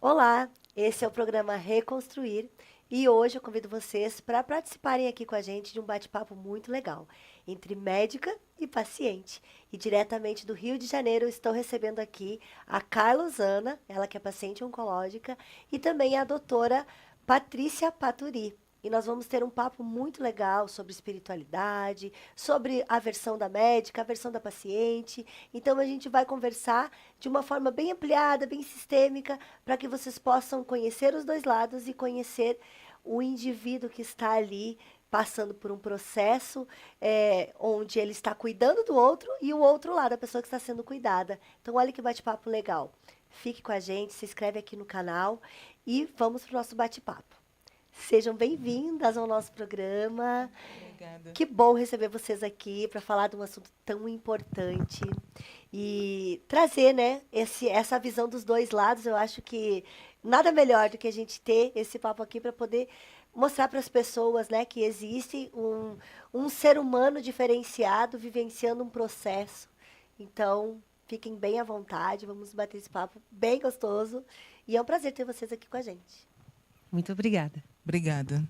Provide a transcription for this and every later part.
Olá, esse é o programa Reconstruir e hoje eu convido vocês para participarem aqui com a gente de um bate-papo muito legal entre médica e paciente. E diretamente do Rio de Janeiro eu estou recebendo aqui a Carlos Ana, ela que é paciente oncológica, e também a doutora Patrícia Paturi. E nós vamos ter um papo muito legal sobre espiritualidade, sobre a versão da médica, a versão da paciente. Então a gente vai conversar de uma forma bem ampliada, bem sistêmica, para que vocês possam conhecer os dois lados e conhecer o indivíduo que está ali passando por um processo onde ele está cuidando do outro e o outro lado, a pessoa que está sendo cuidada. Então, olha que bate-papo legal. Fique com a gente, se inscreve aqui no canal e vamos para o nosso bate-papo. Sejam bem-vindas ao nosso programa. Obrigada. Que bom receber vocês aqui para falar de um assunto tão importante e trazer, né, essa visão dos dois lados. Eu acho que nada melhor do que a gente ter esse papo aqui para poder mostrar para as pessoas, né, que existe um ser humano diferenciado vivenciando um processo. Então, fiquem bem à vontade, vamos bater esse papo bem gostoso e é um prazer ter vocês aqui com a gente. Muito obrigada. Obrigada.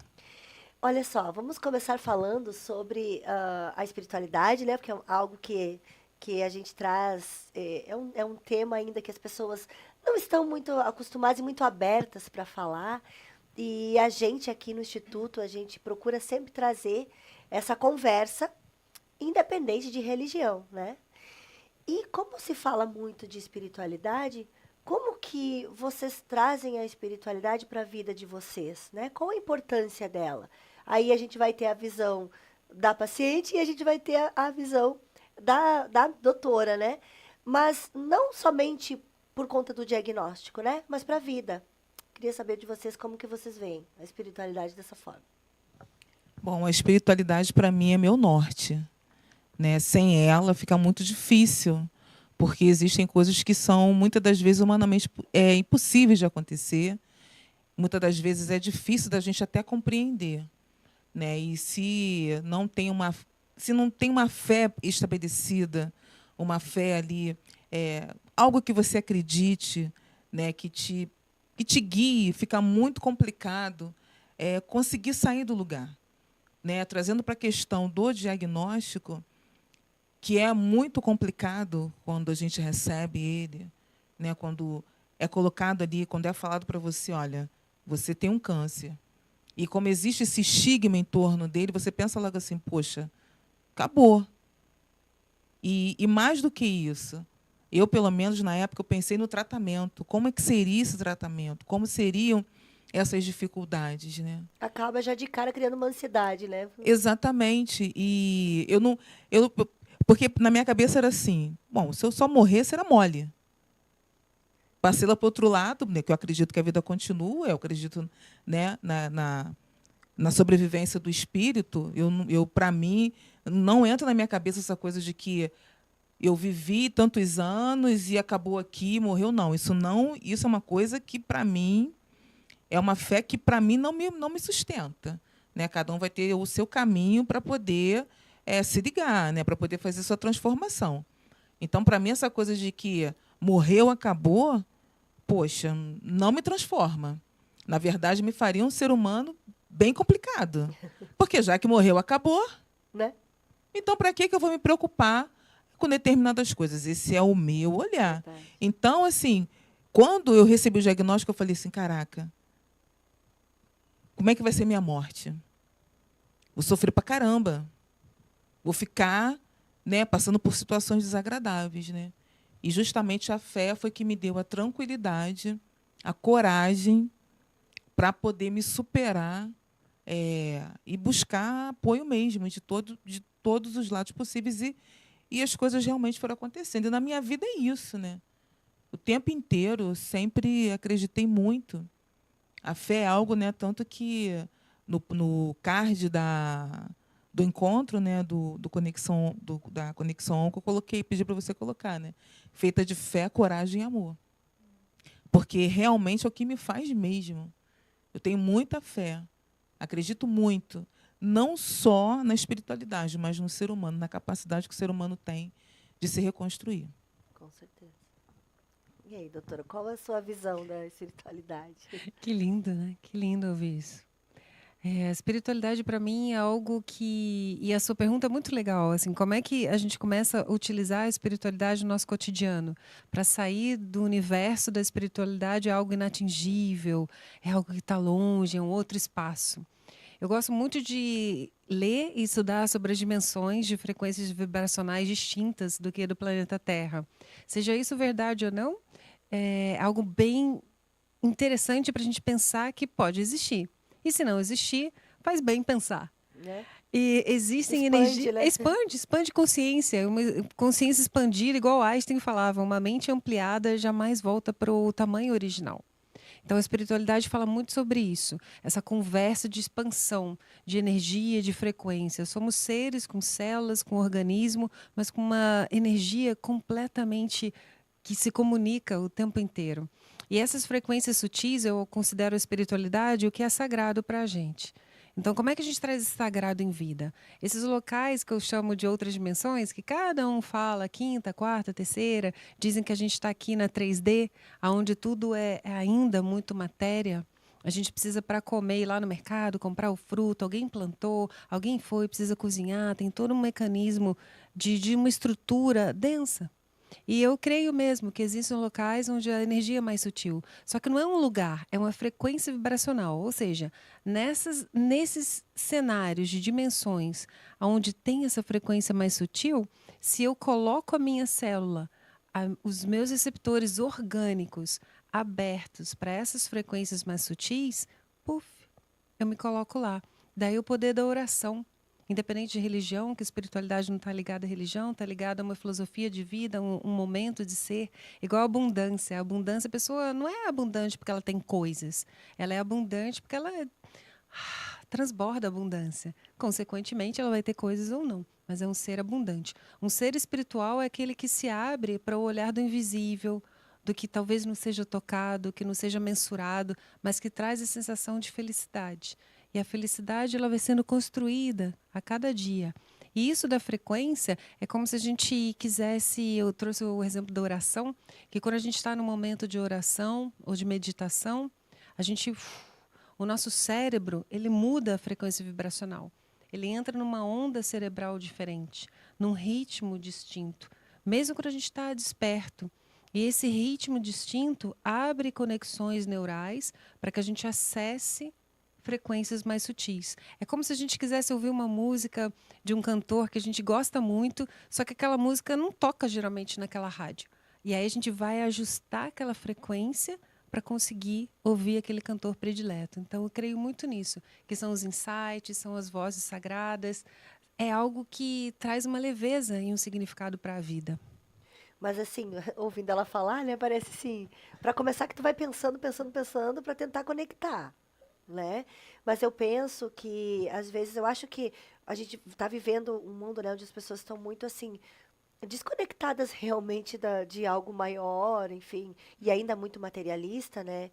Olha só, vamos começar falando sobre a espiritualidade, né? Porque é algo que a gente traz, é um tema ainda que as pessoas não estão muito acostumadas e muito abertas para falar. E a gente aqui no Instituto, a gente procura sempre trazer essa conversa, independente de religião, né? E como se fala muito de espiritualidade, como que vocês trazem a espiritualidade para a vida de vocês, né? Qual a importância dela? Aí a gente vai ter a visão da paciente e a gente vai ter a visão da doutora, né? Mas não somente por conta do diagnóstico, né? Mas para a vida. Queria saber de vocês como que vocês veem a espiritualidade dessa forma. Bom, a espiritualidade para mim é meu norte, né? Sem ela fica muito difícil, porque existem coisas que são muitas das vezes humanamente impossíveis de acontecer. Muitas das vezes é difícil da gente até compreender, né? E se não tem uma fé estabelecida, uma fé ali, algo que você acredite, né, que te guie, fica muito complicado conseguir sair do lugar, né? Trazendo para a questão do diagnóstico, que é muito complicado quando a gente recebe ele, né? Quando é colocado ali, quando é falado para você, olha, você tem um câncer. E como existe esse estigma em torno dele, você pensa logo assim, poxa, acabou. E mais do que isso, eu, pelo menos na época, eu pensei no tratamento. Como é que seria esse tratamento? Como seriam essas dificuldades, né? Acaba já de cara criando uma ansiedade, né? Exatamente. E eu não. Porque na minha cabeça era assim: bom, se eu só morresse, era mole. Passei lá para o outro lado, né, que eu acredito que a vida continua, eu acredito, né, na sobrevivência do espírito. Para mim, não entra na minha cabeça essa coisa de que eu vivi tantos anos e acabou aqui, morreu. Não. Isso é uma coisa que, para mim, é uma fé que, para mim, não me sustenta. Né? Cada um vai ter o seu caminho para poder se ligar, né? Para poder fazer sua transformação. Então, para mim, essa coisa de que morreu, acabou, poxa, não me transforma. Na verdade, me faria um ser humano bem complicado. Porque já que morreu, acabou, Né? então para que eu vou me preocupar com determinadas coisas? Esse é o meu olhar. Verdade. Então, assim, quando eu recebi o diagnóstico, eu falei assim, caraca, como é que vai ser minha morte? Vou sofrer pra caramba. Vou ficar, né, passando por situações desagradáveis, né? E justamente a fé foi que me deu a tranquilidade, a coragem para poder me superar e buscar apoio mesmo de todos os lados possíveis. E as coisas realmente foram acontecendo. E na minha vida é isso, né? O tempo inteiro eu sempre acreditei muito. A fé é algo, né, tanto que no card do encontro, né, da Conexão Onco, eu coloquei, pedi para você colocar, né? Feita de fé, coragem e amor. Porque realmente é o que me faz mesmo. Eu tenho muita fé, acredito muito, não só na espiritualidade, mas no ser humano, na capacidade que o ser humano tem de se reconstruir. Com certeza. E aí, doutora, qual é a sua visão da espiritualidade? Que lindo, né? Que lindo ouvir isso. A espiritualidade para mim é algo que, e a sua pergunta é muito legal, assim, como é que a gente começa a utilizar a espiritualidade no nosso cotidiano para sair do universo da espiritualidade é algo inatingível, é algo que está longe, é um outro espaço. Eu gosto muito de ler e estudar sobre as dimensões de frequências vibracionais distintas do que do planeta Terra. Seja isso verdade ou não, é algo bem interessante para a gente pensar que pode existir. E se não existir, faz bem pensar. Né? E existem Expande, energias. né? Expande consciência. Uma consciência expandida, igual Einstein falava, uma mente ampliada jamais volta para o tamanho original. Então, a espiritualidade fala muito sobre isso, essa conversa de expansão, de energia, de frequência. Somos seres com células, com organismo, mas com uma energia completamente que se comunica o tempo inteiro. E essas frequências sutis, eu considero a espiritualidade o que é sagrado para a gente. Então, como é que a gente traz esse sagrado em vida? Esses locais que eu chamo de outras dimensões, que cada um fala, quinta, quarta, terceira, dizem que a gente está aqui na 3D, onde tudo é ainda muito matéria. A gente precisa, para comer, ir lá no mercado, comprar o fruto, alguém plantou, alguém foi, precisa cozinhar, tem todo um mecanismo de uma estrutura densa. E eu creio mesmo que existem locais onde a energia é mais sutil. Só que não é um lugar, é uma frequência vibracional. Ou seja, nesses cenários de dimensões onde tem essa frequência mais sutil, se eu coloco a minha célula, os meus receptores orgânicos abertos para essas frequências mais sutis, puf, eu me coloco lá. Daí o poder da oração. Independente de religião, que a espiritualidade não está ligada à religião, está ligada a uma filosofia de vida, um momento de ser. Igual a abundância. A abundância, a pessoa não é abundante porque ela tem coisas. Ela é abundante porque ela transborda a abundância. Consequentemente, ela vai ter coisas ou não, mas é um ser abundante. Um ser espiritual é aquele que se abre para o olhar do invisível, do que talvez não seja tocado, que não seja mensurado, mas que traz a sensação de felicidade. E a felicidade ela vai sendo construída a cada dia. E isso da frequência é como se a gente quisesse, eu trouxe o exemplo da oração, que quando a gente está no momento de oração ou de meditação, o nosso cérebro ele muda a frequência vibracional. Ele entra numa onda cerebral diferente, num ritmo distinto, mesmo quando a gente está desperto. E esse ritmo distinto abre conexões neurais para que a gente acesse frequências mais sutis. É como se a gente quisesse ouvir uma música de um cantor que a gente gosta muito, só que aquela música não toca geralmente naquela rádio. E aí a gente vai ajustar aquela frequência para conseguir ouvir aquele cantor predileto. Então eu creio muito nisso, que são os insights, são as vozes sagradas. É algo que traz uma leveza e um significado para a vida. Mas assim, ouvindo ela falar, né, parece assim, para começar que tu vai pensando para tentar conectar, né? Mas eu penso que às vezes eu acho que a gente está vivendo um mundo, né, onde as pessoas estão muito assim desconectadas realmente de algo maior, enfim, e ainda muito materialista, né?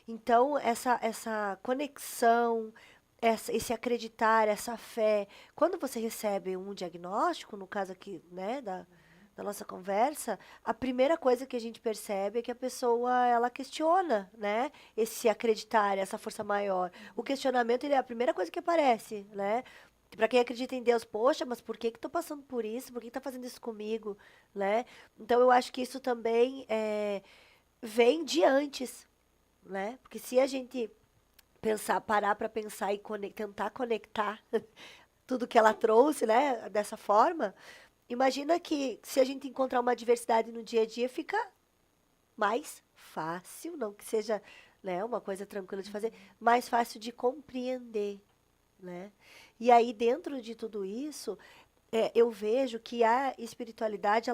Então essa conexão, esse acreditar, essa fé, quando você recebe um diagnóstico, no caso aqui, né, da nossa conversa, a primeira coisa que a gente percebe é que a pessoa ela questiona, né? Esse acreditar, essa força maior. O questionamento ele é a primeira coisa que aparece, né? Para quem acredita em Deus, poxa, mas por que que tô passando por isso? Por que que tá fazendo isso comigo, né? Então eu acho que isso também vem de antes, né? Porque se a gente parar para pensar e tentar conectar tudo que ela trouxe, né, dessa forma, imagina que se a gente encontrar uma adversidade no dia a dia, fica mais fácil, não que seja, né, uma coisa tranquila de fazer, mais fácil de compreender, né? E aí, dentro de tudo isso, eu vejo que a espiritualidade,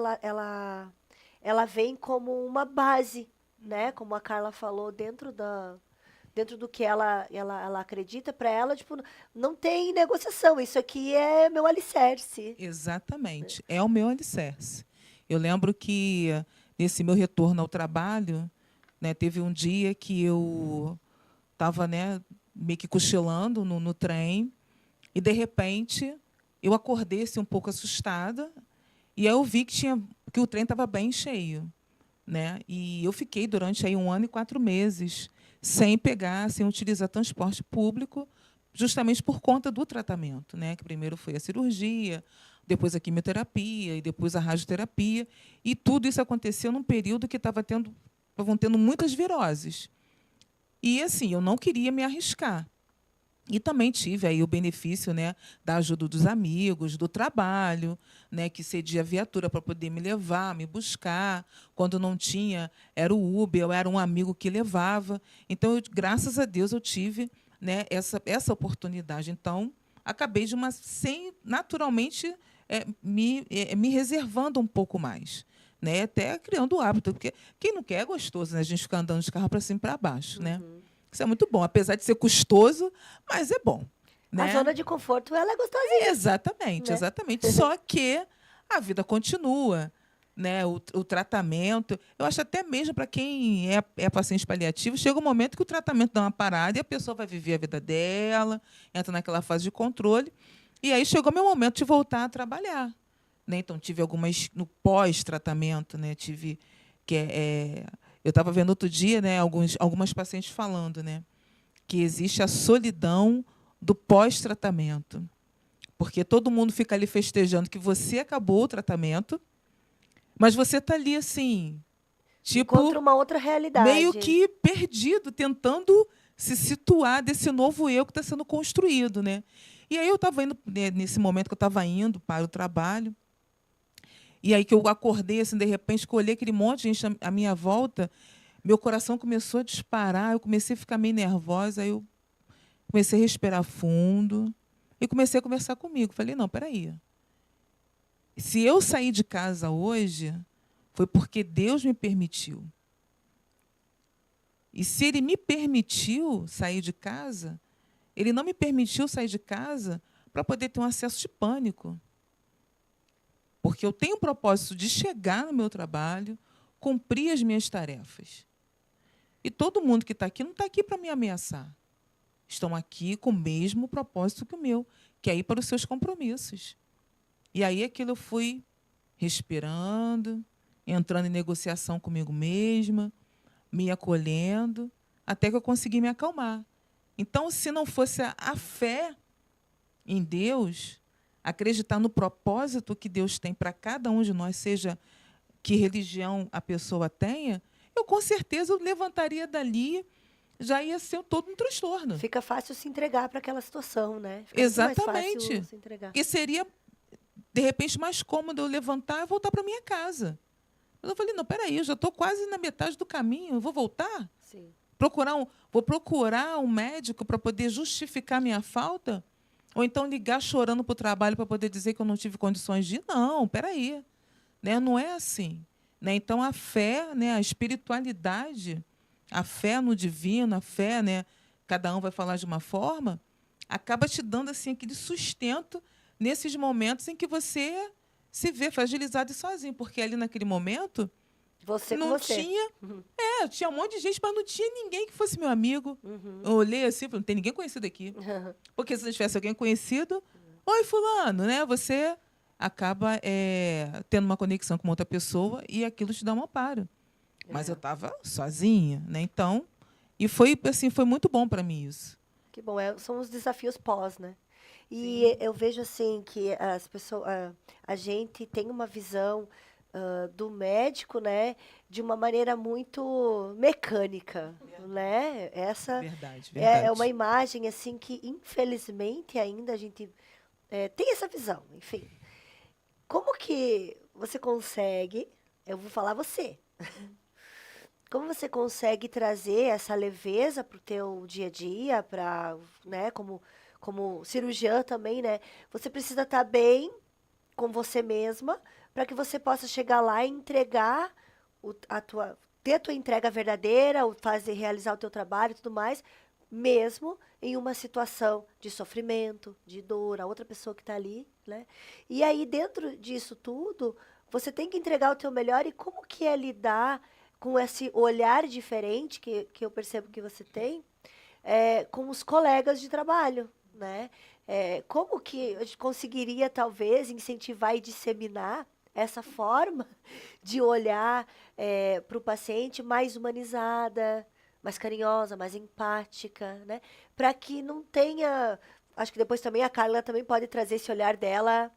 ela vem como uma base, né? Como a Carla falou, dentro do que ela acredita, para ela, tipo, não tem negociação. Isso aqui é meu alicerce. Exatamente, é o meu alicerce. Eu lembro que, nesse meu retorno ao trabalho, né, teve um dia que eu estava, né, meio que cochilando no trem, e, de repente, eu acordei assim, um pouco assustada, e aí eu vi que o trem estava bem cheio, né? E eu fiquei durante aí 1 ano e 4 meses sem utilizar transporte público, justamente por conta do tratamento, né? Que primeiro foi a cirurgia, depois a quimioterapia e depois a radioterapia, e tudo isso aconteceu num período que estavam tendo muitas viroses. E assim, eu não queria me arriscar. E também tive aí o benefício, né, da ajuda dos amigos, do trabalho, né, que cedia viatura para poder me levar, me buscar. Quando não tinha, era o Uber, eu era um amigo que levava. Então, graças a Deus, eu tive, né, essa oportunidade. Então, acabei naturalmente me reservando um pouco mais. Né, até criando o hábito, porque quem não quer é gostoso, né, a gente ficar andando de carro para cima e para baixo. Né? Isso é muito bom, apesar de ser custoso, mas é bom. A Né? zona de conforto, ela é gostosinha. Exatamente, Né? exatamente. Só que a vida continua. Né? O tratamento, eu acho até mesmo para quem é paciente paliativo, chega um momento que o tratamento dá uma parada e a pessoa vai viver a vida dela, entra naquela fase de controle. E aí chegou meu momento de voltar a trabalhar. Né? Então, tive algumas no pós-tratamento, né? Tive eu estava vendo outro dia, né, algumas pacientes falando, né, que existe a solidão do pós-tratamento. Porque todo mundo fica ali festejando que você acabou o tratamento, mas você está ali assim, Encontra tipo, uma outra realidade. meio que perdido, tentando se situar desse novo eu que está sendo construído. Né? E aí eu estava indo, nesse momento que eu estava indo para o trabalho, e aí que eu acordei, assim, de repente, que eu olhei aquele monte de gente à minha volta, meu coração começou a disparar, eu comecei a ficar meio nervosa, aí eu comecei a respirar fundo e comecei a conversar comigo. Falei, não, peraí. Se eu sair de casa hoje, foi porque Deus me permitiu. E se Ele me permitiu sair de casa, Ele não me permitiu sair de casa para poder ter um acesso de pânico. Porque eu tenho o propósito de chegar no meu trabalho, cumprir as minhas tarefas. E todo mundo que está aqui não está aqui para me ameaçar. Estão aqui com o mesmo propósito que o meu, que é ir para os seus compromissos. E aí aquilo eu fui respirando, entrando em negociação comigo mesma, me acolhendo, até que eu consegui me acalmar. Então, se não fosse a fé em Deus, acreditar no propósito que Deus tem para cada um de nós, seja que religião a pessoa tenha, eu com certeza eu levantaria dali, já ia ser todo um transtorno. Fica fácil se entregar para aquela situação, né? Fica Exatamente. muito mais fácil se entregar. E seria, de repente, mais cômodo eu levantar e voltar para minha casa. Eu falei, não, peraí, eu já estou quase na metade do caminho, eu vou voltar? Sim. Vou procurar um médico para poder justificar minha falta? Ou então ligar chorando para o trabalho para poder dizer que eu não tive condições de ir? Não, peraí. Né? Não é assim. Né? Então, a fé, né, a espiritualidade, a fé no divino, a fé, né, cada um vai falar de uma forma, acaba te dando assim, aquele sustento nesses momentos em que você se vê fragilizado e sozinho. Porque ali naquele momento Você com não você. tinha. Tinha um monte de gente, mas não tinha ninguém que fosse meu amigo. Eu olhei assim e falei, não tem ninguém conhecido aqui. Porque se não tivesse alguém conhecido, oi, fulano, né? Você acaba tendo uma conexão com outra pessoa e aquilo te dá um amparo. Mas eu estava sozinha, né? Então, e foi assim, foi muito bom para mim isso. Que bom, são os desafios pós, né? E eu vejo assim que as pessoas, a gente tem uma visão do médico, né, de uma maneira muito mecânica, né? Essa Verdade, é verdade. uma imagem assim que infelizmente ainda a gente tem essa visão, enfim. Como que você consegue, eu vou falar você, como você consegue trazer essa leveza para o teu dia a dia, para, né, como cirurgiã também, né? Você precisa estar bem com você mesma para que você possa chegar lá e entregar ter a tua entrega verdadeira, realizar o teu trabalho e tudo mais, mesmo em uma situação de sofrimento, de dor, a outra pessoa que está ali, né? E aí, dentro disso tudo, você tem que entregar o teu melhor e como que é lidar com esse olhar diferente que eu percebo que você tem com os colegas de trabalho, né? Como que a gente conseguiria, talvez, incentivar e disseminar essa forma de olhar para o paciente mais humanizada, mais carinhosa, mais empática, né? Para que não tenha... Acho que depois também a Carla também pode trazer esse olhar dela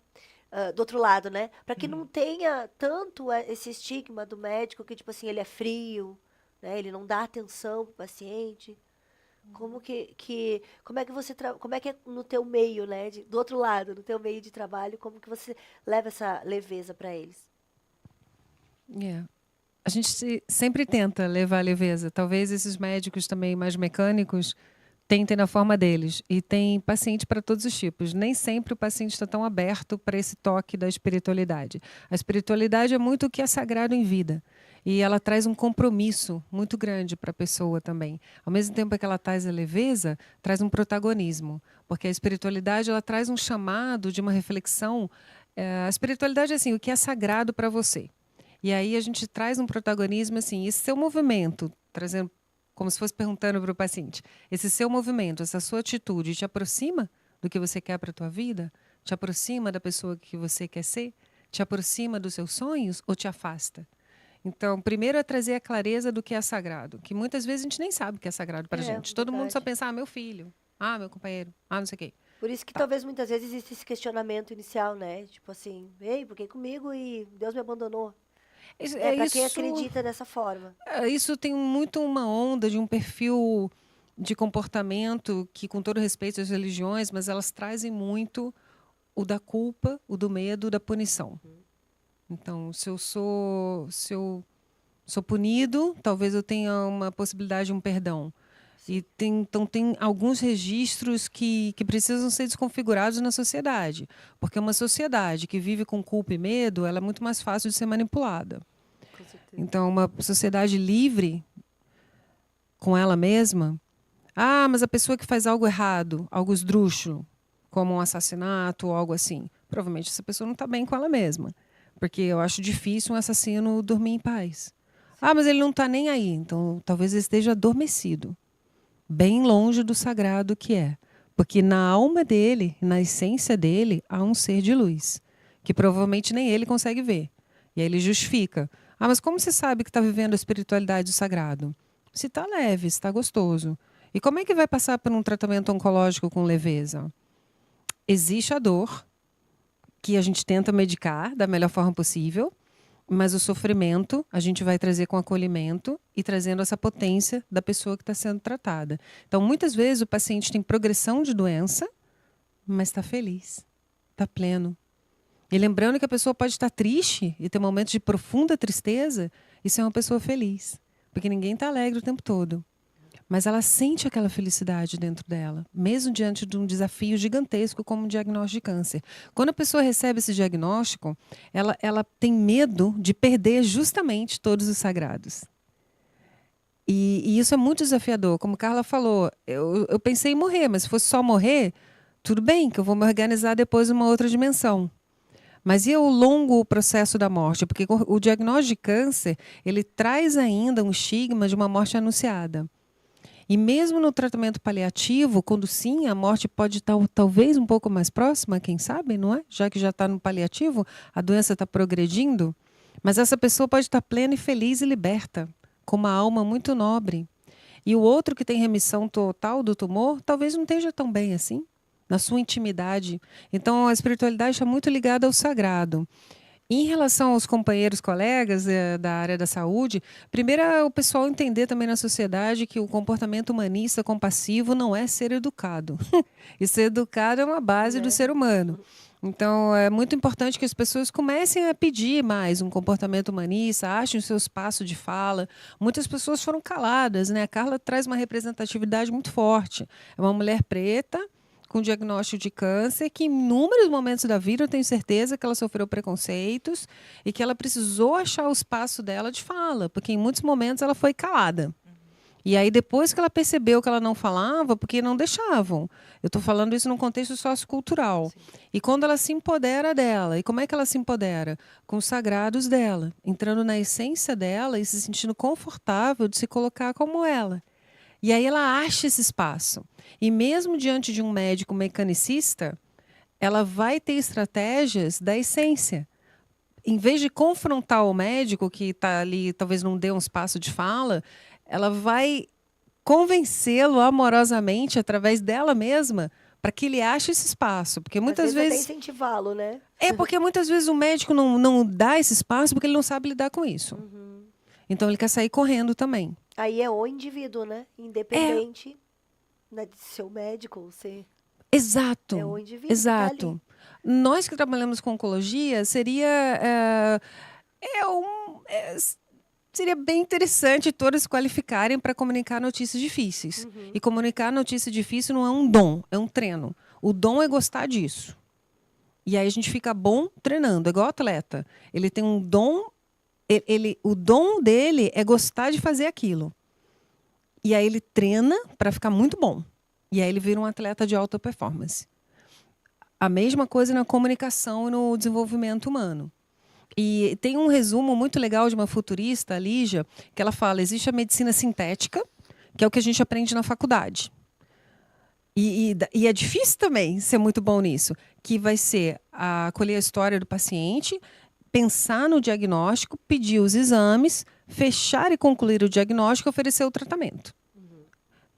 do outro lado, né? Para que não tenha tanto esse estigma do médico que, tipo assim, ele é frio, né? Ele não dá atenção pro paciente. Como é que você como é que é no teu meio, né? Do outro lado, no teu meio de trabalho, como que você leva essa leveza para eles? É. A gente sempre tenta levar leveza. Talvez esses médicos também mais mecânicos tentem na forma deles. E tem paciente para todos os tipos. Nem sempre o paciente está tão aberto para esse toque da espiritualidade. A espiritualidade é muito o que é sagrado em vida. E ela traz um compromisso muito grande para a pessoa também. Ao mesmo tempo que ela traz a leveza, traz um protagonismo. Porque a espiritualidade ela traz um chamado de uma reflexão. A espiritualidade é assim, o que é sagrado para você. E aí a gente traz um protagonismo assim, esse seu movimento, trazendo como se fosse perguntando para o paciente, esse seu movimento, essa sua atitude te aproxima do que você quer para a tua vida? Te aproxima da pessoa que você quer ser? Te aproxima dos seus sonhos ou te afasta? Então, primeiro é trazer a clareza do que é sagrado, que muitas vezes a gente nem sabe o que é sagrado para a gente. Todo mundo só pensa, meu filho, meu companheiro, não sei o quê. Por isso que talvez muitas vezes existe esse questionamento inicial, né? Tipo assim, ei, por que comigo e Deus me abandonou? Para quem acredita dessa forma. Isso tem muito uma onda de um perfil de comportamento que, com todo respeito às religiões, mas elas trazem muito o da culpa, o do medo, da punição. Então, se eu sou punido, talvez eu tenha uma possibilidade de um perdão. Então, tem alguns registros que precisam ser desconfigurados na sociedade. Porque uma sociedade que vive com culpa e medo, ela é muito mais fácil de ser manipulada. Então, uma sociedade livre com ela mesma... mas a pessoa que faz algo errado, algo esdrúxulo, como um assassinato ou algo assim, provavelmente essa pessoa não está bem com ela mesma. Porque eu acho difícil um assassino dormir em paz. Mas ele não está nem aí. Então, talvez ele esteja adormecido. Bem longe do sagrado que é. Porque na alma dele, na essência dele, há um ser de luz. Que provavelmente nem ele consegue ver. E aí ele justifica. Mas como você sabe que está vivendo a espiritualidade do sagrado? Se está leve, se está gostoso. E como é que vai passar por um tratamento oncológico com leveza? Existe a dor, que a gente tenta medicar da melhor forma possível, mas o sofrimento a gente vai trazer com acolhimento e trazendo essa potência da pessoa que está sendo tratada. Então, muitas vezes o paciente tem progressão de doença, mas está feliz, está pleno. E lembrando que a pessoa pode estar triste e ter momentos de profunda tristeza, isso é uma pessoa feliz, porque ninguém está alegre o tempo todo. Mas ela sente aquela felicidade dentro dela, mesmo diante de um desafio gigantesco como um diagnóstico de câncer. Quando a pessoa recebe esse diagnóstico, ela tem medo de perder justamente todos os sagrados. E isso é muito desafiador. Como a Carla falou, eu pensei em morrer, mas se fosse só morrer, tudo bem, que eu vou me organizar depois numa outra dimensão. Mas e o longo processo da morte? Porque o diagnóstico de câncer, ele traz ainda um estigma de uma morte anunciada. E mesmo no tratamento paliativo, quando sim, a morte pode estar talvez um pouco mais próxima, quem sabe, não é? Já que já está no paliativo, a doença está progredindo, mas essa pessoa pode estar plena e feliz e liberta, com uma alma muito nobre. E o outro que tem remissão total do tumor, talvez não esteja tão bem assim, na sua intimidade. Então, a espiritualidade está muito ligada ao sagrado. Em relação aos companheiros, colegas da área da saúde, primeiro é o pessoal entender também na sociedade que o comportamento humanista compassivo não é ser educado. E ser educado é uma base do ser humano. Então, é muito importante que as pessoas comecem a pedir mais um comportamento humanista, achem o seu espaço de fala. Muitas pessoas foram caladas, né? A Carla traz uma representatividade muito forte. É uma mulher preta, com diagnóstico de câncer, que em inúmeros momentos da vida eu tenho certeza que ela sofreu preconceitos e que ela precisou achar o espaço dela de fala, porque em muitos momentos ela foi calada. E aí depois que ela percebeu que ela não falava, porque não deixavam. Eu estou falando isso num contexto sociocultural. Sim. E quando ela se empodera dela, e como é que ela se empodera? Com os sagrados dela, entrando na essência dela e se sentindo confortável de se colocar como ela. E aí ela acha esse espaço. E mesmo diante de um médico mecanicista, ela vai ter estratégias da essência. em vez de confrontar o médico que está ali, talvez não dê um espaço de fala, ela vai convencê-lo amorosamente através dela mesma para que ele ache esse espaço, porque Às muitas vezes até vezes incentivá-lo, né? porque muitas vezes o médico não dá esse espaço porque ele não sabe lidar com isso. Então ele quer sair correndo também. Aí é o indivíduo, né? Independente, né, de ser o médico ou ser... Exato. É o indivíduo que tá Exato. ali. Nós que trabalhamos com oncologia, seria bem interessante todos se qualificarem para comunicar notícias difíceis. E comunicar notícia difícil não é um dom, é um treino. O dom é gostar disso. E aí a gente fica bom treinando, é igual atleta. Ele tem um dom, o dom dele é gostar de fazer aquilo. E aí ele treina para ficar muito bom. E aí ele vira um atleta de alta performance. A mesma coisa na comunicação e no desenvolvimento humano. E tem um resumo muito legal de uma futurista, a Lígia, que ela fala: existe a medicina sintética, que é o que a gente aprende na faculdade. E é difícil também ser muito bom nisso, que vai ser acolher a história do paciente, pensar no diagnóstico, pedir os exames, fechar e concluir o diagnóstico e oferecer o tratamento.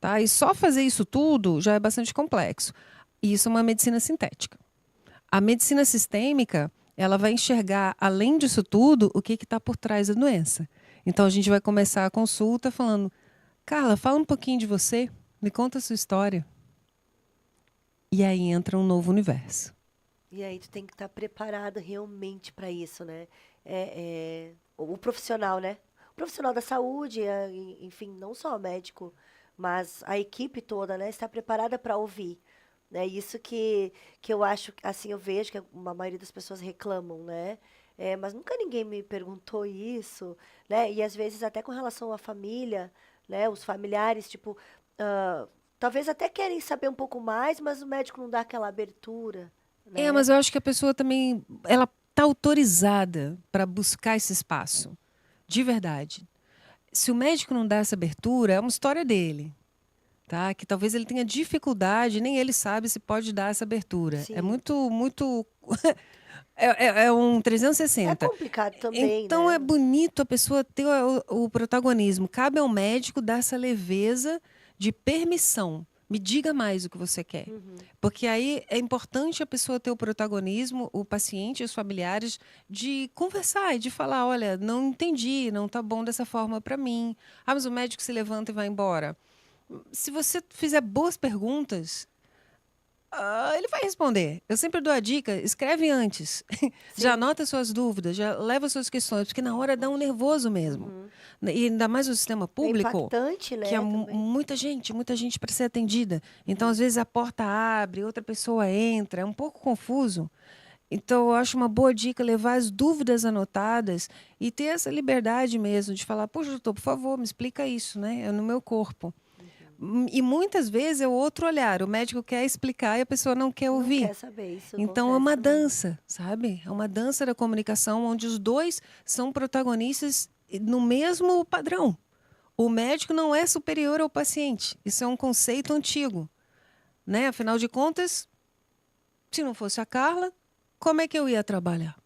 Tá? E só fazer isso tudo já é bastante complexo. E isso é uma medicina sintética. A medicina sistêmica, ela vai enxergar, além disso tudo, o que está por trás da doença. Então, a gente vai começar a consulta falando: Carla, fala um pouquinho de você, me conta a sua história. E aí entra um novo universo. E aí tu tem que estar preparado realmente para isso, né? O profissional, né? O profissional da saúde, enfim, não só o médico, mas a equipe toda, né? Está preparada para ouvir. É isso que eu acho, assim, eu vejo que a maioria das pessoas reclamam, né? Mas nunca ninguém me perguntou isso, né? E às vezes até com relação à família, né? Os familiares, tipo, talvez até querem saber um pouco mais, mas o médico não dá aquela abertura, né? Mas eu acho que a pessoa também, ela está autorizada para buscar esse espaço, de verdade. Se o médico não dá essa abertura, é uma história dele. Tá? Que talvez ele tenha dificuldade, nem ele sabe se pode dar essa abertura. Sim. É muito é um É 360. complicado também, Então né? é bonito a pessoa ter o protagonismo. Cabe ao médico dar essa leveza de permissão. Me diga mais o que você quer. Porque aí é importante a pessoa ter o protagonismo, o paciente e os familiares, de conversar e de falar: olha, não entendi, não está bom dessa forma para mim. Mas o médico se levanta e vai embora. Se você fizer boas perguntas, ele vai responder. Eu sempre dou a dica: escreve antes. Já anota suas dúvidas, já leva suas questões, porque na hora dá um nervoso mesmo. E ainda mais no sistema É público, impactante, né? que é também. muita gente para ser atendida. Então, às vezes, a porta abre, outra pessoa entra, é um pouco confuso. Então, eu acho uma boa dica levar as dúvidas anotadas e ter essa liberdade mesmo de falar: poxa, doutor, por favor, me explica isso, né? É no meu corpo. E muitas vezes é o outro olhar. O médico quer explicar e a pessoa não quer Não ouvir. quer saber, isso Então é acontece uma também. dança, sabe? É uma dança da comunicação onde os dois são protagonistas no mesmo padrão. O médico não é superior ao paciente. Isso é um conceito antigo, né? Afinal de contas, se não fosse a Carla, como é que eu ia trabalhar?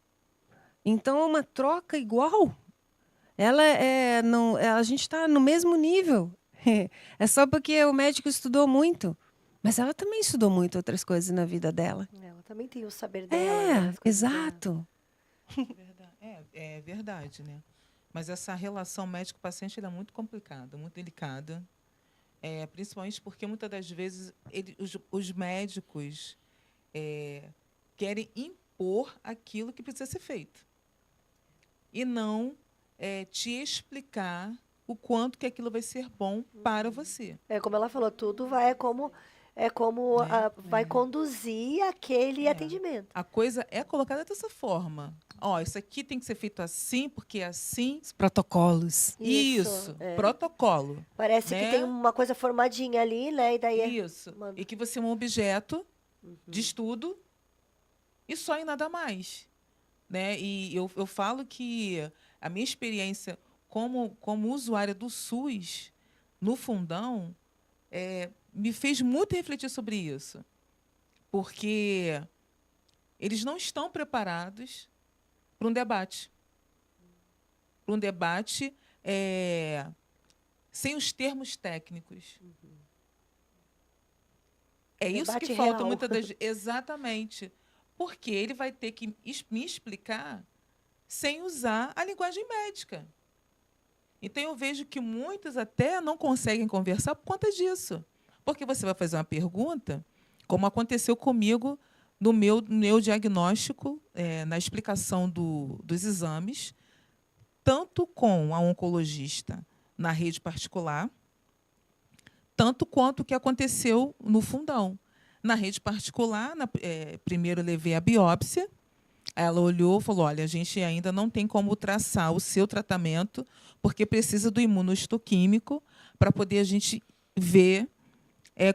Então é uma troca igual. Não, a gente está no mesmo nível. É só porque o médico estudou muito. Mas ela também estudou muito outras coisas na vida dela. Ela também tem o saber dela, né? As coisas dela. Exato. É verdade, né? Mas essa relação médico-paciente ela é muito complicada, muito delicada. Principalmente porque, muitas das vezes, os médicos querem impor aquilo que precisa ser feito. E não te explicar o quanto que aquilo vai ser bom para você. Como ela falou, tudo vai vai conduzir aquele atendimento. A coisa é colocada dessa forma. Ó, isso aqui tem que ser feito assim, porque é assim. Os protocolos. Isso, protocolo. Parece né? que tem uma coisa formadinha ali, né? E daí Isso. E que você é um objeto de estudo e só e nada mais. Né? E eu falo que a minha experiência como usuária do SUS no Fundão me fez muito refletir sobre isso. Porque eles não estão preparados para um debate. Para um debate sem os termos técnicos. É isso Debate que falta real. muitas das vezes. Exatamente. Porque ele vai ter que me explicar sem usar a linguagem médica. Então, eu vejo que muitos até não conseguem conversar por conta disso. Porque você vai fazer uma pergunta, como aconteceu comigo no meu diagnóstico, na explicação dos exames, tanto com a oncologista na rede particular, tanto quanto o que aconteceu no fundão. Na rede particular, primeiro eu levei a biópsia, ela olhou e falou, olha, a gente ainda não tem como traçar o seu tratamento, porque precisa do imunohistoquímico para poder a gente ver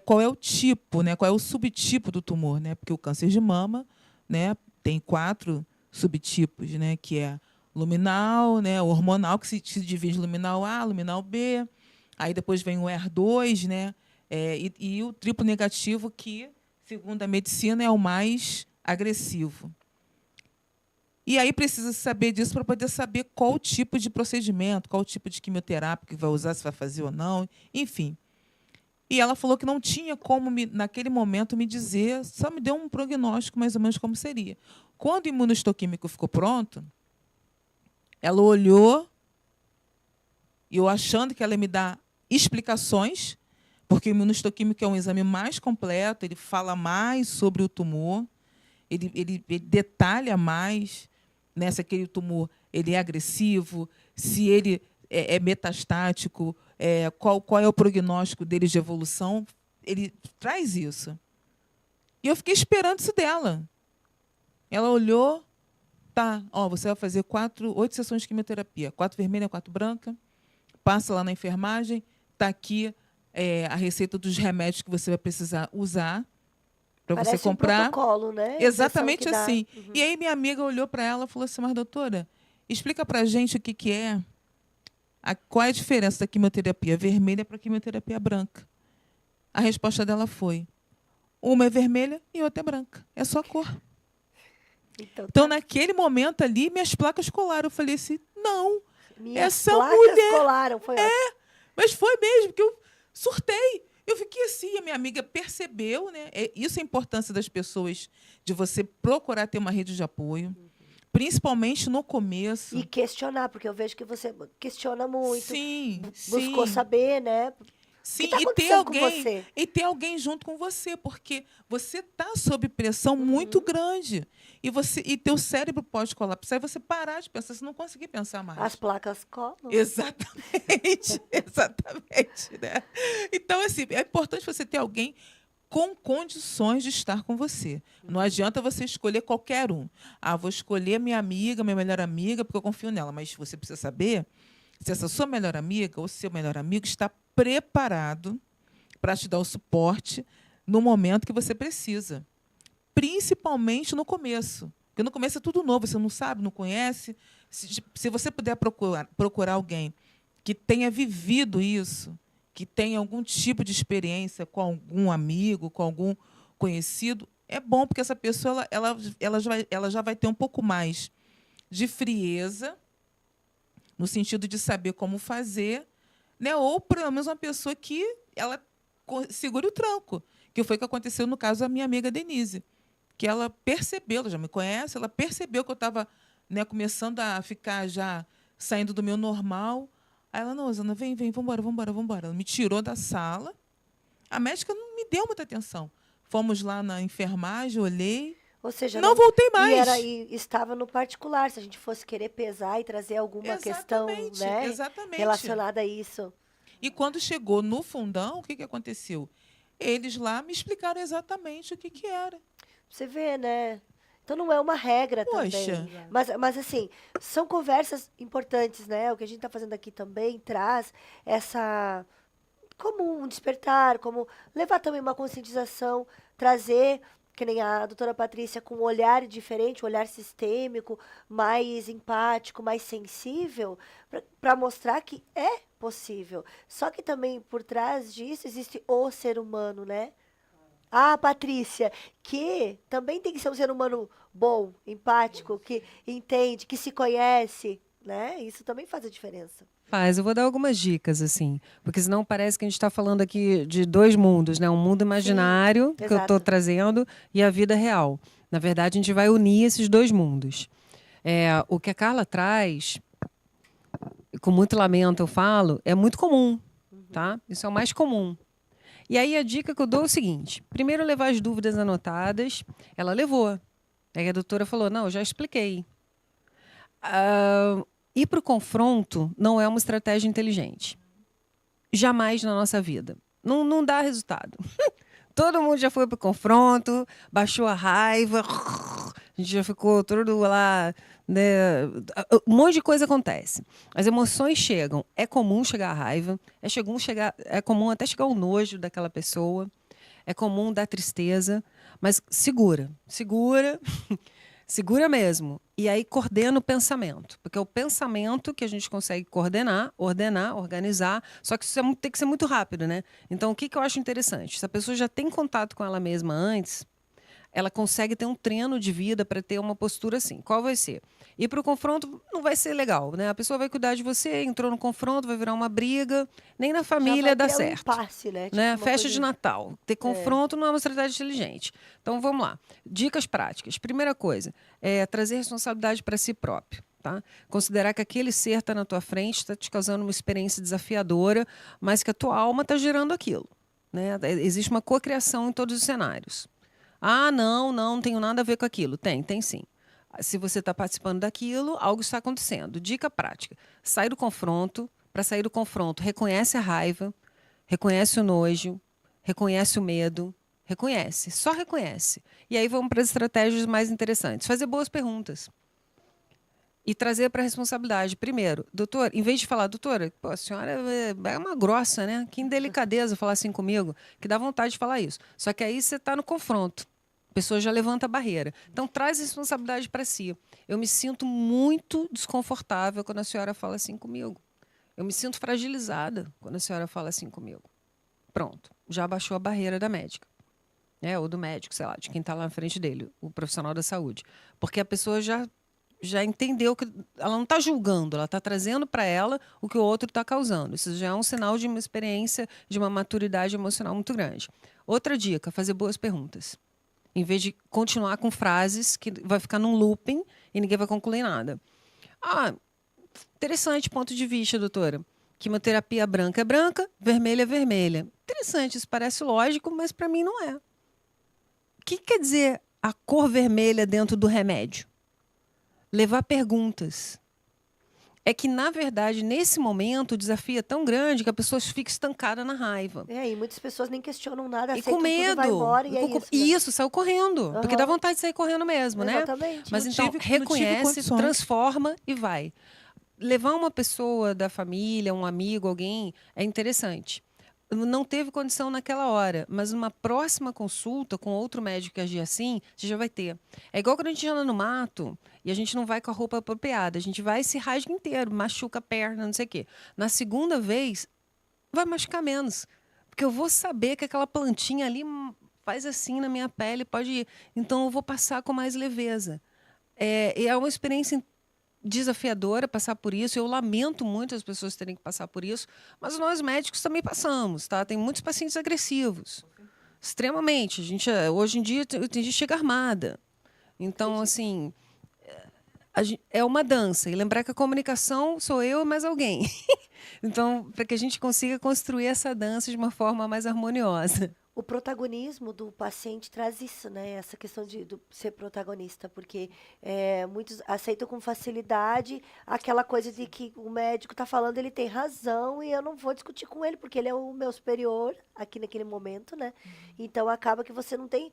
qual é o tipo, né, qual é o subtipo do tumor, né, porque o câncer de mama, né, tem 4 subtipos, né, que é luminal, né, hormonal, que se divide em luminal A, luminal B, aí depois vem o HER2, né, e o triplo negativo, que, segundo a medicina, é o mais agressivo. E aí precisa saber disso para poder saber qual tipo de procedimento, qual tipo de quimioterapia que vai usar, se vai fazer ou não, enfim. E ela falou que não tinha como, naquele momento, me dizer, só me deu um prognóstico mais ou menos como seria. Quando o imunohistoquímico ficou pronto, ela olhou, e eu achando que ela ia me dar explicações, porque o imunohistoquímico é um exame mais completo, ele fala mais sobre o tumor, ele detalha mais, né, se aquele tumor ele é agressivo, se ele é metastático, qual é o prognóstico dele de evolução, ele traz isso. E eu fiquei esperando isso dela. Ela olhou, tá, você vai fazer 8 sessões de quimioterapia, 4 vermelha, 4 branca, passa lá na enfermagem, está aqui a receita dos remédios que você vai precisar usar para você comprar. Um protocolo, né? Exatamente assim. Uhum. E aí minha amiga olhou para ela e falou assim, mas doutora, explica para a gente o que é, qual é a diferença da quimioterapia vermelha para a quimioterapia branca. A resposta dela foi, uma é vermelha e outra é branca. É só a cor. Então, naquele momento ali, minhas placas colaram. Eu falei assim, não, minhas essa placas mulher... colaram, foi ótimo. Mas foi mesmo, porque eu surtei. Eu fiquei assim, a minha amiga percebeu, né? Isso é a importância das pessoas, de você procurar ter uma rede de apoio, principalmente no começo. E questionar, porque eu vejo que você questiona muito. Sim, buscou sim. saber, né? Sim, tá e ter alguém junto com você, porque você está sob pressão muito grande. E teu cérebro pode colapsar e você parar de pensar, você não conseguir pensar mais. As placas colam. Exatamente, exatamente, né? Então, assim, é importante você ter alguém com condições de estar com você. Não adianta você escolher qualquer um. Vou escolher minha amiga, minha melhor amiga, porque eu confio nela. Mas você precisa saber se essa sua melhor amiga ou seu melhor amigo está preparado para te dar o suporte no momento que você precisa. Principalmente no começo. Porque no começo é tudo novo, você não sabe, não conhece. Se você puder procurar alguém que tenha vivido isso, que tenha algum tipo de experiência com algum amigo, com algum conhecido, é bom, porque essa pessoa ela já vai ter um pouco mais de frieza, no sentido de saber como fazer, né? Ou, pelo menos, uma pessoa que ela segure o tranco, que foi o que aconteceu no caso da minha amiga Denise, que ela percebeu, ela já me conhece, ela percebeu que eu estava, né, começando a ficar já saindo do meu normal. Aí ela, não, Rosana, vem, vambora. Ela me tirou da sala. A médica não me deu muita atenção. Fomos lá na enfermagem, olhei. Ou seja, não voltei mais. E estava no particular. Se a gente fosse querer pesar e trazer alguma questão, né, relacionada a isso. E quando chegou no fundão, o que aconteceu? Eles lá me explicaram exatamente o que era. Você vê, né? Então não é uma regra também. Mas assim, são conversas importantes, né? O que a gente está fazendo aqui também traz essa... como um despertar, como levar também uma conscientização, trazer, que nem a doutora Patrícia, com um olhar diferente, um olhar sistêmico, mais empático, mais sensível, para mostrar que é possível. Só que também por trás disso existe o ser humano, né? a Patrícia, que também tem que ser um ser humano bom, empático, que entende, que se conhece, né? Isso também faz a diferença. Faz, eu vou dar algumas dicas, assim, porque senão parece que a gente está falando aqui de dois mundos, né? Um mundo imaginário, que eu estou exato. trazendo, e a vida real. Na verdade, a gente vai unir esses dois mundos. O que a Carla traz, com muito lamento eu falo, é muito comum, tá? Isso é o mais comum. E aí a dica que eu dou é o seguinte: primeiro levar as dúvidas anotadas. Ela levou. Aí a doutora falou: não, eu já expliquei. Ir para o confronto não é uma estratégia inteligente. Jamais na nossa vida. Não, não dá resultado. Todo mundo já foi para o confronto, baixou a raiva, a gente já ficou todo lá, né? Um monte de coisa acontece. As emoções chegam. É comum chegar a raiva, é comum até chegar o nojo daquela pessoa, é comum dar tristeza, mas segura, segura mesmo. E aí coordena o pensamento, porque é o pensamento que a gente consegue coordenar, ordenar, organizar, só que isso tem que ser muito rápido, né? Então, o que eu acho interessante? Se a pessoa já tem contato com ela mesma antes, ela consegue ter um treino de vida para ter uma postura assim. Qual vai ser? Ir para o confronto não vai ser legal, né? A pessoa vai cuidar de você, entrou no confronto, vai virar uma briga, nem na Já família vai dá criar um certo. impasse, né? Tipo, Né? uma Festa de coisa... Natal. Ter confronto não é uma estratégia inteligente. Então, vamos lá. Dicas práticas. Primeira coisa, é trazer responsabilidade para si próprio. Tá? Considerar que aquele ser está na tua frente, está te causando uma experiência desafiadora, mas que a tua alma está gerando aquilo. Né? Existe uma cocriação em todos os cenários. Ah, não tenho nada a ver com aquilo. Tem sim. Se você está participando daquilo, algo está acontecendo. Dica prática. Sai do confronto. Para sair do confronto, reconhece a raiva, reconhece o nojo, reconhece o medo, reconhece, só reconhece. E aí vamos para as estratégias mais interessantes. Fazer boas perguntas. E trazer para a responsabilidade. Primeiro, doutor, em vez de falar, doutora, pô, a senhora é uma grossa, né? Que indelicadeza falar assim comigo, que dá vontade de falar isso. Só que aí você está no confronto. A pessoa já levanta a barreira. Então, traz a responsabilidade para si. Eu me sinto muito desconfortável quando a senhora fala assim comigo. Eu me sinto fragilizada quando a senhora fala assim comigo. Pronto, já baixou a barreira da médica. Né? Ou do médico, sei lá, de quem está lá na frente dele, o profissional da saúde. Porque a pessoa já entendeu que ela não está julgando, ela está trazendo para ela o que o outro está causando. Isso já é um sinal de uma experiência, de uma maturidade emocional muito grande. Outra dica, fazer boas perguntas. Em vez de continuar com frases que vai ficar num looping e ninguém vai concluir nada. Ah, interessante ponto de vista, doutora. Quimioterapia branca é branca, vermelha é vermelha. Interessante, isso parece lógico, mas para mim não é. O que quer dizer a cor vermelha dentro do remédio? Levar perguntas. É que, na verdade, nesse momento, o desafio é tão grande que a pessoa fica estancada na raiva. E muitas pessoas nem questionam nada, E com aceitam tudo e medo. vai embora, e é isso, né? Isso, saiu correndo. Porque dá vontade de sair correndo mesmo, né? Exatamente. Mas Não então, tive reconhece, condições. transforma e vai. Levar uma pessoa da família, um amigo, alguém, é interessante. Não teve condição naquela hora, mas numa próxima consulta com outro médico que agir assim, você já vai ter. É igual quando a gente anda no mato e a gente não vai com a roupa apropriada. A gente vai e se rasga inteiro, machuca a perna, não sei o quê. Na segunda vez, vai machucar menos. Porque eu vou saber que aquela plantinha ali faz assim na minha pele, pode ir. Então, eu vou passar com mais leveza. É uma experiência desafiadora passar por isso. Eu lamento muito as pessoas terem que passar por isso, mas nós médicos também passamos, tá? Tem muitos pacientes agressivos, extremamente. A gente hoje em dia tem gente que chega armada. Então, assim, é uma dança e lembrar que a comunicação sou eu e mais alguém. Então, para que a gente consiga construir essa dança de uma forma mais harmoniosa. O protagonismo do paciente traz isso, né? Essa questão de ser protagonista, porque muitos aceitam com facilidade aquela coisa de que o médico está falando, ele tem razão e eu não vou discutir com ele, porque ele é o meu superior aqui naquele momento, né? Então acaba que você não tem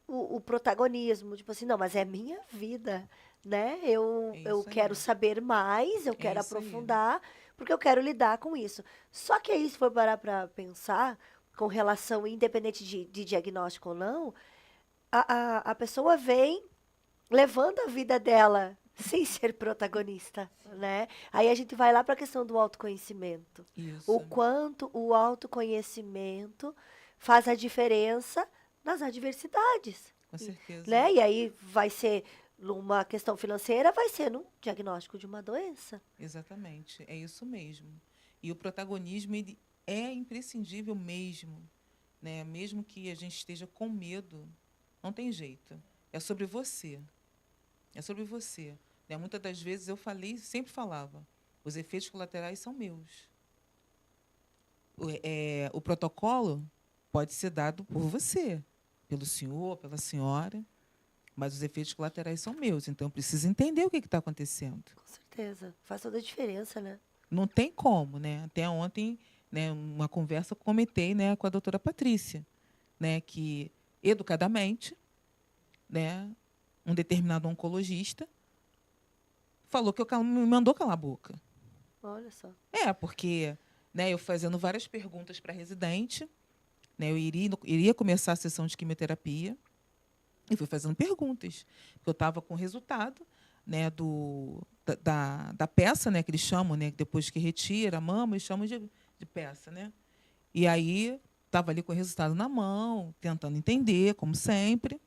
o protagonismo, tipo assim, não, mas é minha vida, né? Eu quero saber mais, eu quero aprofundar, porque eu quero lidar com isso. Só que aí, se for parar para pensar, com relação, independente de diagnóstico ou não, a pessoa vem levando a vida dela sem ser protagonista, né? Aí a gente vai lá para a questão do autoconhecimento. Isso. O quanto o autoconhecimento faz a diferença nas adversidades. Com certeza. Né? E aí vai ser numa questão financeira, vai ser no diagnóstico de uma doença. Exatamente, é isso mesmo. E o protagonismo ele é imprescindível mesmo, né? Mesmo que a gente esteja com medo, não tem jeito. É sobre você. É sobre você. Né? Muitas das vezes eu sempre falava, os efeitos colaterais são meus. O protocolo pode ser dado por você, pelo senhor, pela senhora, mas os efeitos colaterais são meus. Então, eu preciso entender o que está acontecendo. Com certeza. Faz toda a diferença, né? Não tem como, né? Até ontem, né, uma conversa que comentei, né, com a doutora Patrícia, né, que, educadamente, né, um determinado oncologista falou que me mandou calar a boca. Olha só. Porque, né, eu fazendo várias perguntas para a residente, né, eu iria começar a sessão de quimioterapia e fui fazendo perguntas. Eu estava com o resultado, né, da peça, né, que eles chamam, né, depois que retira a mama, eles chamam de peça. Né? E aí estava ali com o resultado na mão, tentando entender, como sempre,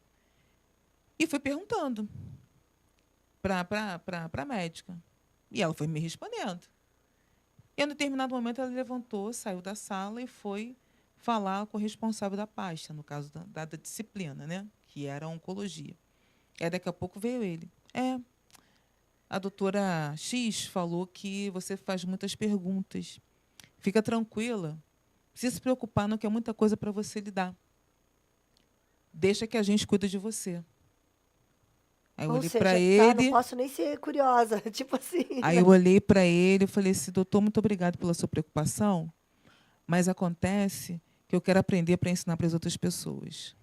e fui perguntando para a médica. E ela foi me respondendo. E, em determinado momento, ela levantou, saiu da sala e foi falar com o responsável da pasta, no caso da disciplina, né, que era a oncologia. Aí, daqui a pouco, veio ele. A doutora X falou que você faz muitas perguntas. Fica tranquila. Não precisa se preocupar, não, que é muita coisa para você lidar. Deixa que a gente cuida de você. Aí eu Ou olhei seja, para tá, ele. não posso nem ser curiosa. Tipo assim. Aí eu olhei para ele e falei assim, doutor, muito obrigado pela sua preocupação, mas acontece que eu quero aprender para ensinar para as outras pessoas.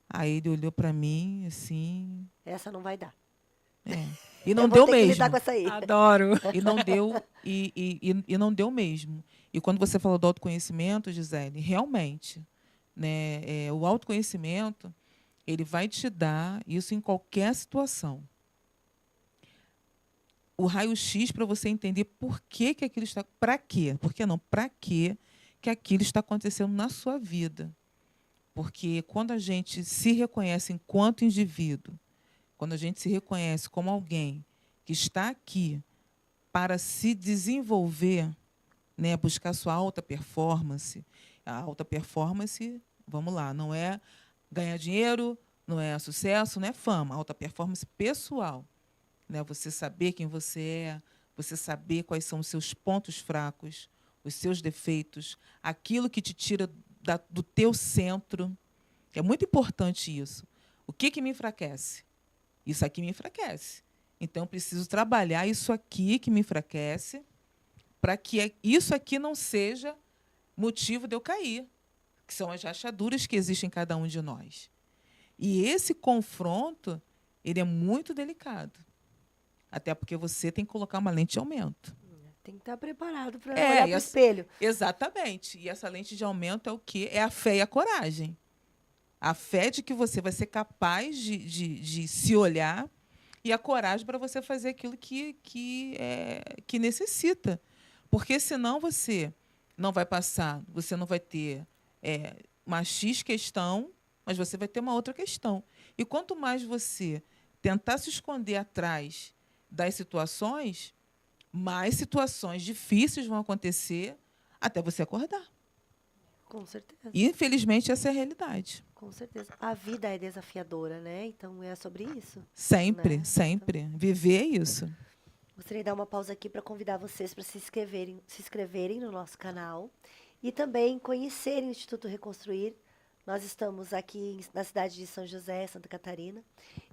Aí ele olhou para mim, assim... Essa não vai dar. E não Eu vou deu ter que lidar mesmo. com essa aí. Adoro. E não deu, e não deu mesmo. E quando você falou do autoconhecimento, Gisele, realmente, né, o autoconhecimento, ele vai te dar isso em qualquer situação. O raio-x para você entender por que aquilo está... Para quê? Por que não? Para quê que aquilo está acontecendo na sua vida? Porque quando a gente se reconhece enquanto indivíduo, quando a gente se reconhece como alguém que está aqui para se desenvolver, né, buscar sua alta performance. A alta performance, vamos lá, não é ganhar dinheiro, não é sucesso, não é fama. Alta performance pessoal. Né? Você saber quem você é, você saber quais são os seus pontos fracos, os seus defeitos, aquilo que te tira do teu centro. É muito importante isso. O que me enfraquece? Isso aqui me enfraquece. Então, eu preciso trabalhar isso aqui que me enfraquece para que isso aqui não seja motivo de eu cair, que são as rachaduras que existem em cada um de nós. E esse confronto, ele é muito delicado. Até porque você tem que colocar uma lente de aumento. Tem que estar preparado para olhar para o espelho. Exatamente. E essa lente de aumento é o quê? É a fé e a coragem. A fé de que você vai ser capaz de se olhar e a coragem para você fazer aquilo que necessita. Porque senão você não vai passar, você não vai ter uma X questão, mas você vai ter uma outra questão. E quanto mais você tentar se esconder atrás das situações, mais situações difíceis vão acontecer até você acordar. Com certeza. E, infelizmente, essa é a realidade. Com certeza. A vida é desafiadora, né? Então, é sobre isso. Sempre, né? sempre. Viver é isso. Gostaria de dar uma pausa aqui para convidar vocês para se inscreverem no nosso canal e também conhecerem o Instituto Reconstruir. Nós estamos aqui na cidade de São José, Santa Catarina,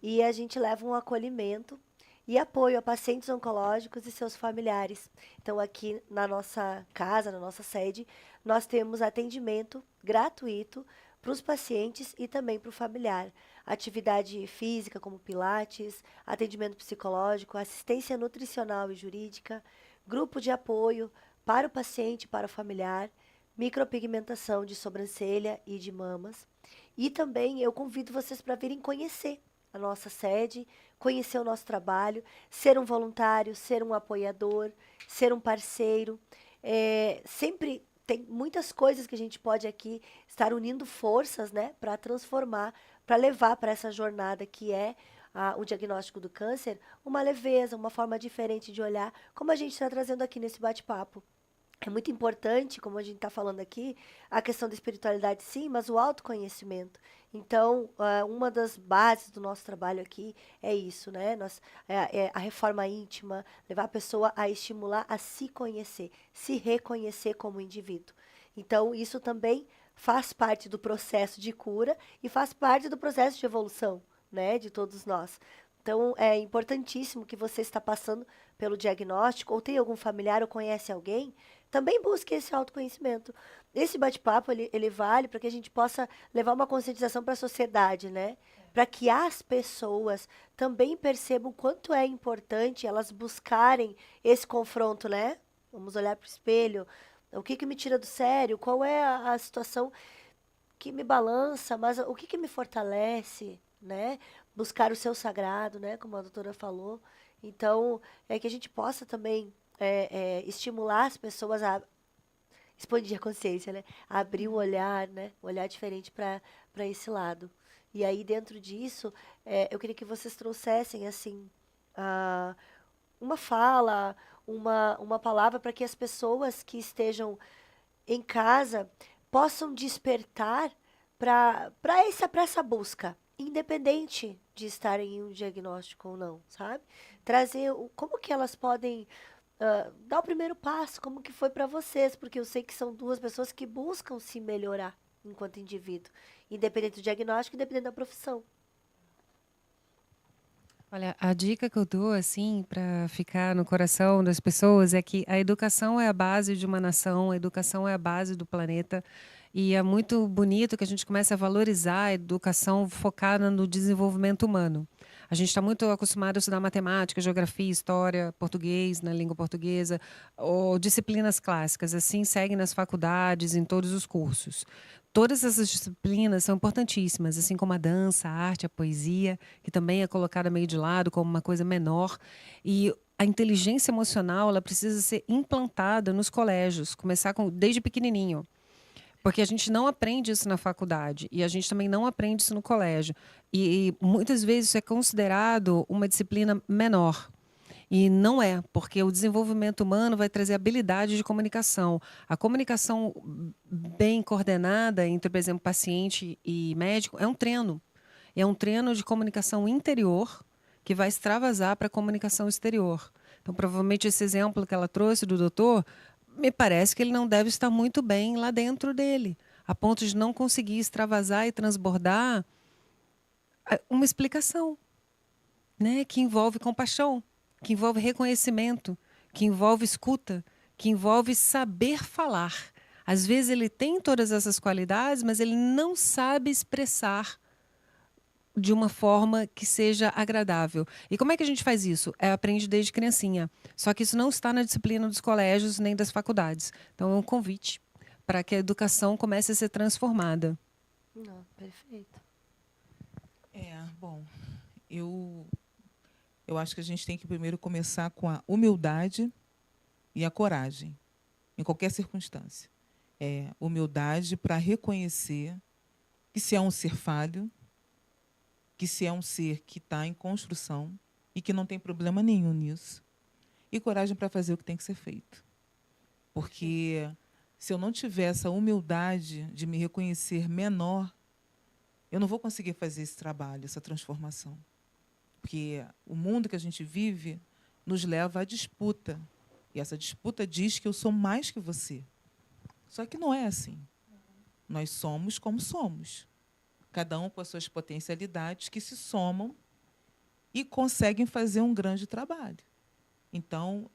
e a gente leva um acolhimento e apoio a pacientes oncológicos e seus familiares. Então, aqui na nossa casa, na nossa sede, nós temos atendimento gratuito para os pacientes e também para o familiar. Atividade física, como pilates, atendimento psicológico, assistência nutricional e jurídica, grupo de apoio para o paciente e para o familiar, micropigmentação de sobrancelha e de mamas. E também eu convido vocês para virem conhecer a nossa sede, conhecer o nosso trabalho, ser um voluntário, ser um apoiador, ser um parceiro, sempre tem muitas coisas que a gente pode aqui estar unindo forças, né, para transformar, para levar para essa jornada que é o diagnóstico do câncer, uma leveza, uma forma diferente de olhar, como a gente está trazendo aqui nesse bate-papo. É muito importante, como a gente está falando aqui, a questão da espiritualidade, sim, mas o autoconhecimento. Então, uma das bases do nosso trabalho aqui é isso, né? É a reforma íntima, levar a pessoa a estimular a se conhecer, se reconhecer como indivíduo. Então, isso também faz parte do processo de cura e faz parte do processo de evolução, né, de todos nós. Então, é importantíssimo que você está passando pelo diagnóstico, ou tem algum familiar ou conhece alguém, também busque esse autoconhecimento. Esse bate-papo, ele vale para que a gente possa levar uma conscientização para a sociedade, né? Para que as pessoas também percebam o quanto é importante elas buscarem esse confronto, né? Vamos olhar para o espelho. O que me tira do sério? Qual é a situação que me balança? Mas o que me fortalece, né? Buscar o seu sagrado, né? Como a doutora falou. Então, é que a gente possa também estimular as pessoas a expandir a consciência, né? A abrir o olhar, né? Um olhar diferente para esse lado. E aí, dentro disso, eu queria que vocês trouxessem, assim, uma fala, uma palavra para que as pessoas que estejam em casa possam despertar para essa busca, independente de estarem em um diagnóstico ou não, sabe? Trazer como que elas podem dar o primeiro passo, como que foi para vocês, porque eu sei que são duas pessoas que buscam se melhorar enquanto indivíduo, independente do diagnóstico, independente da profissão. Olha, a dica que eu dou, assim, para ficar no coração das pessoas é que a educação é a base de uma nação, a educação é a base do planeta. E é muito bonito que a gente comece a valorizar a educação focada no desenvolvimento humano. A gente está muito acostumado a estudar matemática, geografia, história, português, na língua portuguesa, ou disciplinas clássicas. Assim, segue nas faculdades, em todos os cursos. Todas essas disciplinas são importantíssimas, assim como a dança, a arte, a poesia, que também é colocada meio de lado como uma coisa menor. E a inteligência emocional, ela precisa ser implantada nos colégios, começar desde pequenininho. Porque a gente não aprende isso na faculdade e a gente também não aprende isso no colégio. E muitas vezes isso é considerado uma disciplina menor. E não é, porque o desenvolvimento humano vai trazer habilidade de comunicação. A comunicação bem coordenada entre, por exemplo, paciente e médico é um treino. É um treino de comunicação interior que vai extravasar para a comunicação exterior. Então, provavelmente, esse exemplo que ela trouxe do doutor, me parece que ele não deve estar muito bem lá dentro dele, a ponto de não conseguir extravasar e transbordar uma explicação, né, que envolve compaixão, que envolve reconhecimento, que envolve escuta, que envolve saber falar. Às vezes ele tem todas essas qualidades, mas ele não sabe expressar de uma forma que seja agradável. E como é que a gente faz isso? Aprende desde criancinha. Só que isso não está na disciplina dos colégios nem das faculdades. Então é um convite para que a educação comece a ser transformada. Não, perfeito. Bom, eu acho que a gente tem que primeiro começar com a humildade e a coragem, em qualquer circunstância. Humildade para reconhecer que se é um ser falho, que se é um ser que está em construção e que não tem problema nenhum nisso. E coragem para fazer o que tem que ser feito. Porque se eu não tiver essa humildade de me reconhecer menor, eu não vou conseguir fazer esse trabalho, essa transformação. Porque o mundo que a gente vive nos leva à disputa. E essa disputa diz que eu sou mais que você. Só que não é assim. Nós somos como somos. Cada um com as suas potencialidades que se somam e conseguem fazer um grande trabalho. Então,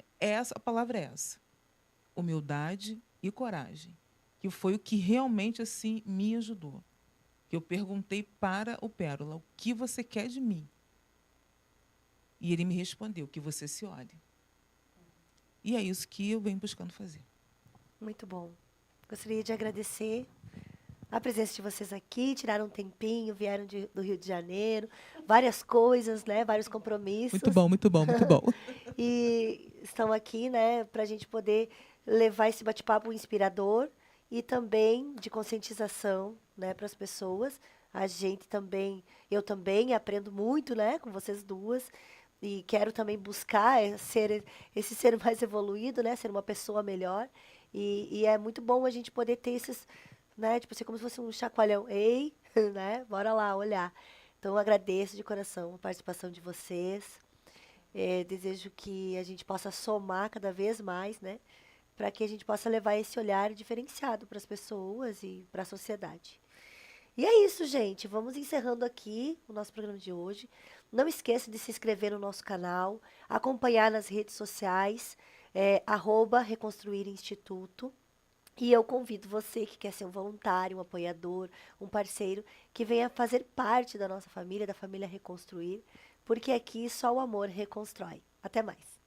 a palavra é essa. Humildade e coragem. Que foi o que realmente assim me ajudou. Que eu perguntei para o Pérola, o que você quer de mim? E ele me respondeu, que você se olhe. E é isso que eu venho buscando fazer. Muito bom. Gostaria de agradecer a presença de vocês aqui, tiraram um tempinho, vieram do Rio de Janeiro, várias coisas, né, vários compromissos. Muito bom, muito bom, muito bom. E estão aqui, né, para a gente poder levar esse bate-papo inspirador e também de conscientização, né, para as pessoas. A gente também, eu também aprendo muito, né, com vocês duas. E quero também buscar ser esse ser mais evoluído, né, ser uma pessoa melhor. E é muito bom a gente poder ter esses, né, tipo assim, como se fosse um chacoalhão. Ei, né, bora lá olhar. Então, eu agradeço de coração a participação de vocês. Desejo que a gente possa somar cada vez mais, né? Para que a gente possa levar esse olhar diferenciado para as pessoas e para a sociedade. E é isso, gente. Vamos encerrando aqui o nosso programa de hoje. Não esqueça de se inscrever no nosso canal, acompanhar nas redes sociais, @Reconstruir Instituto. E eu convido você que quer ser um voluntário, um apoiador, um parceiro, que venha fazer parte da nossa família, da família Reconstruir, porque aqui só o amor reconstrói. Até mais.